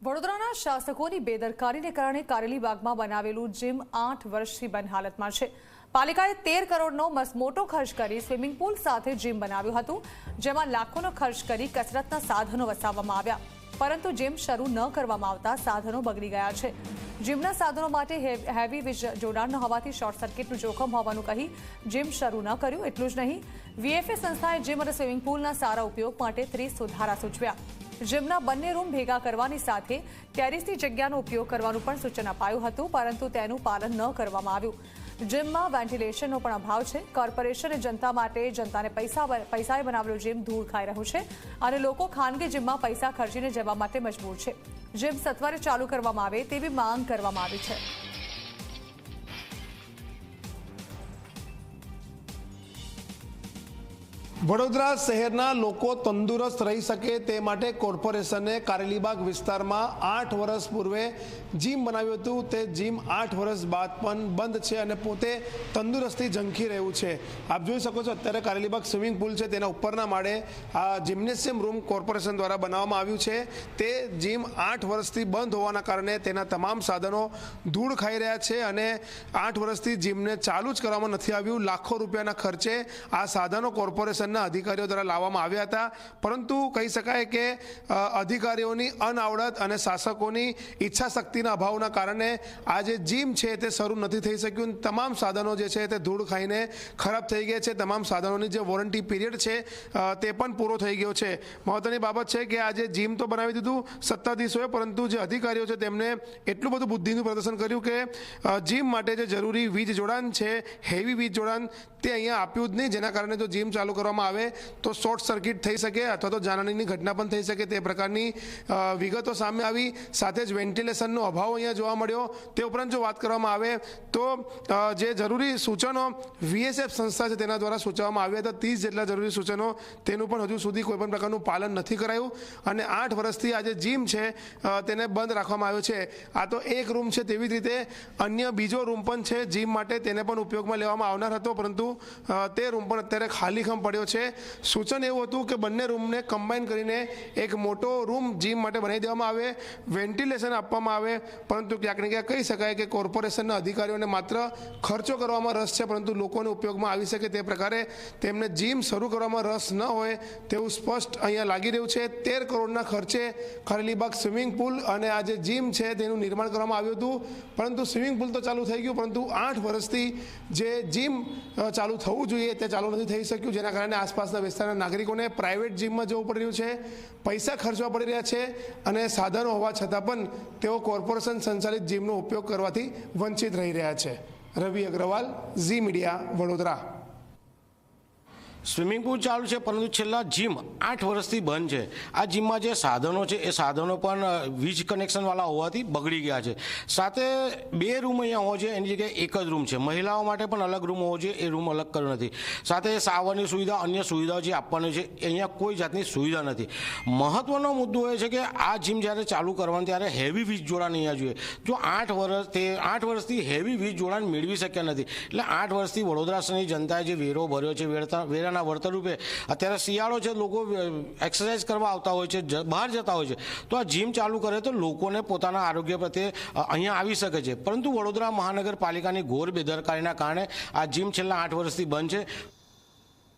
વડોદરાના શાસકોની બેદરકારીને કારણે કારેલીબાગમાં બનાવેલું જીમ 8 વર્ષથી બંધ હાલતમાં છે। પાલિકાએ 13 કરોડનો મસમોટો ખર્ચ કરી સ્વિમિંગ પુલ સાથે જીમ બનાવ્યું હતું, જેમાં લાખોનો ખર્ચ કરી કસરતના સાધનો વસાવવામાં આવ્યા, પરંતુ જીમ શરૂ ન કરવામાં આવતા સાધનો બગડી ગયા છે। જીમના સાધનો માટે હેવી વીજ જોડાણ ન હોવાથી શોર્ટ સર્કિટનું જોખમ હોવાનું કહી જીમ શરૂ ન કર્યું। એટલું જ નહીં, વીએફએ સંસ્થાએ જીમ અને સ્વિમિંગ પુલના સારા ઉપયોગ માટે 30 સુધારા સૂચવ્યા। જીમના બંને રૂમ ભેગા કરવાની સાથે ટેરેસની જગ્યાનો ઉપયોગ કરવાનું પણ સૂચન અપાયું હતું, પરંતુ તેનું પાલન ન કરવામાં આવ્યું। જીમમાં વેન્ટિલેશનનો પણ અભાવ છે। કોર્પોરેશને જનતા માટે જનતાને પૈસાએ બનાવેલું જીમ ધૂળ ખાઈ રહ્યું છે અને લોકો ખાનગી જીમમાં પૈસા ખર્ચીને જવા માટે મજબૂર છે। જીમ સત્વરે ચાલુ કરવામાં આવે તેવી માંગ કરવામાં આવી છે। વડોદરા શહેરના લોકો તંદુરસ્ત રહી શકે તે માટે કોર્પોરેશને કારેલીબાગ વિસ્તારમાં 8 વર્ષ પૂર્વે જીમ બનાવ્યું હતું। તે જીમ 8 વર્ષ બાદ પણ બંધ છે અને પોતે તંદુરસ્તી ઝંખી રહ્યું છે। આપ જોઈ શકો છો, અત્યારે કારેલીબાગ સ્વિમિંગ પુલ છે, તેના ઉપરના માળે આ જિમ્નેશિયમ રૂમ કોર્પોરેશન દ્વારા બનાવવામાં આવ્યું છે। તે જીમ 8 વર્ષથી બંધ હોવાના કારણે તેના તમામ સાધનો ધૂળ ખાઈ રહ્યા છે અને 8 વર્ષથી જીમને ચાલુ જ કરવામાં નથી આવ્યું। લાખો રૂપિયાના ખર્ચે આ સાધનો કોર્પોરેશન અધિકારીઓ દ્વારા લાવવામાં આવ્યા હતા, પરંતુ કહી શકાય કે અધિકારીઓની અનાવડત અને શાસકોની ઈચ્છા શક્તિના અભાવના કારણે આ જે જીમ છે તે શરૂ નથી થઈ શક્યું। તમામ સાધનો જે છે તે ધૂળ ખાઈને ખરાબ થઈ ગયા છે। તમામ સાધનોની જે વોરંટી પીરિયડ છે તે પણ પૂરો થઈ ગયો છે। મહત્વની બાબત છે કે આ જે જીમ તો બનાવી દીધું સત્તાધીશોએ, પરંતુ જે અધિકારીઓ છે તેમને એટલું બધું બુદ્ધિનું પ્રદર્શન કર્યું કે જીમ માટે જે જરૂરી વીજ જોડાણ છે, હેવી વીજ જોડાણ, તે અહીંયા આપ્યું જ નહીં, જેના કારણે જો જીમ ચાલુ કરવામાં આવે તો શોર્ટ સર્કિટ થઈ શકે અથવા તો જાનહાનિની ઘટના પણ થઈ શકે। તે પ્રકારની વિગતો સામે આવી। સાથે જ વેન્ટિલેશનનો અભાવ અહીંયા જોવા મળ્યો। તે ઉપરાંત જો વાત કરવામાં આવે તો જે જરૂરી સૂચનો વીએસએફ સંસ્થા છે તેના દ્વારા સૂચવવામાં આવ્યા હતા, 30 જેટલા જરૂરી સૂચનો, તેનું પણ હજુ સુધી કોઈ પણ પ્રકારનું પાલન નથી કરાયું અને 8 વર્ષથી આ જે જીમ છે તેને બંધ રાખવામાં આવ્યો છે। આ તો એક રૂમ છે, તેવી જ રીતે અન્ય બીજો રૂમ પણ છે જીમ માટે, તેને પણ ઉપયોગમાં લેવામાં આવનાર હતો, પરંતુ તે રૂમ પણ અત્યારે ખાલીખમ પડ્યો છે। સૂચન એવું હતું કે બંને રૂમને કમ્બાઈન કરીને એક મોટો રૂમ જીમ માટે બનાવી દેવામાં આવે, વેન્ટિલેશન આપવામાં આવે, પરંતુ ક્યાંક ને ક્યાંક કહી શકાય કે કોર્પોરેશનના અધિકારીઓને માત્ર ખર્ચો કરવામાં રસ છે, પરંતુ લોકોને ઉપયોગમાં આવી શકે તે પ્રકારે તેમને જીમ શરૂ કરવામાં રસ ન હોય તેવું સ્પષ્ટ અહીંયા લાગી રહ્યું છે। 13 કરોડના ખર્ચે કારેલીબાગ સ્વિમિંગ પુલ અને આ જે જીમ છે તેનું નિર્માણ કરવામાં આવ્યું હતું, પરંતુ સ્વિમિંગ પુલ તો ચાલુ થઈ ગયું, પરંતુ 8 વર્ષથી જે જીમ ચાલુ થવું જોઈએ તે ચાલુ નથી થઈ શક્યું, જેના કારણે આસપાસના વિસ્તારના નાગરિકોને પ્રાઇવેટ જીમમાં જવું પડી રહ્યું છે, પૈસા ખર્ચવા પડી રહ્યા છે અને સાધનો હોવા છતાં પણ તેઓ કોર્પોરેશન સંચાલિત જીમનો ઉપયોગ કરવાથી વંચિત રહી રહ્યા છે। રવિ અગ્રવાલ, ઝી મીડિયા, વડોદરા। સ્વિમિંગ પુલ ચાલુ છે, પરંતુ છેલ્લા જીમ 8 વર્ષથી બંધ છે। આ જીમમાં જે સાધનો છે એ સાધનો પણ વીજ કનેક્શનવાળા હોવાથી બગડી ગયા છે। સાથે 2 રૂમ અહીંયા હોવો જોઈએ, એની જગ્યાએ એક જ રૂમ છે। મહિલાઓ માટે પણ અલગ રૂમ હોવો જોઈએ, એ રૂમ અલગ કર્યો નથી। સાથે સાવરની સુવિધા, અન્ય સુવિધાઓ જે આપવાની છે અહીંયા કોઈ જાતની સુવિધા નથી। મહત્વનો મુદ્દો એ છે કે આ જીમ જ્યારે ચાલુ કરવાનું ત્યારે હેવી વીજ જોડાણ અહીંયા જોઈએ। જો 8 વર્ષથી હેવી વીજ જોડાણ મેળવી શક્યા નથી, એટલે 8 વર્ષથી વડોદરા શહેરની જનતાએ જે વેરો ભર્યો છે, વેરાના વળતર રૂપે અત્યારે શિયાળો છે, લોકો એક્સરસાઇઝ કરવા આવતા હોય છે, બહાર જતા હોય છે, તો આ જીમ ચાલુ કરે તો લોકોને પોતાના આરોગ્ય પ્રત્યે અહીંયા આવી શકે છે, પરંતુ વડોદરા મહાનગરપાલિકાની ઘોર બેદરકારીના કારણે આ જીમ છેલ્લા 8 વર્ષથી બંધ છે।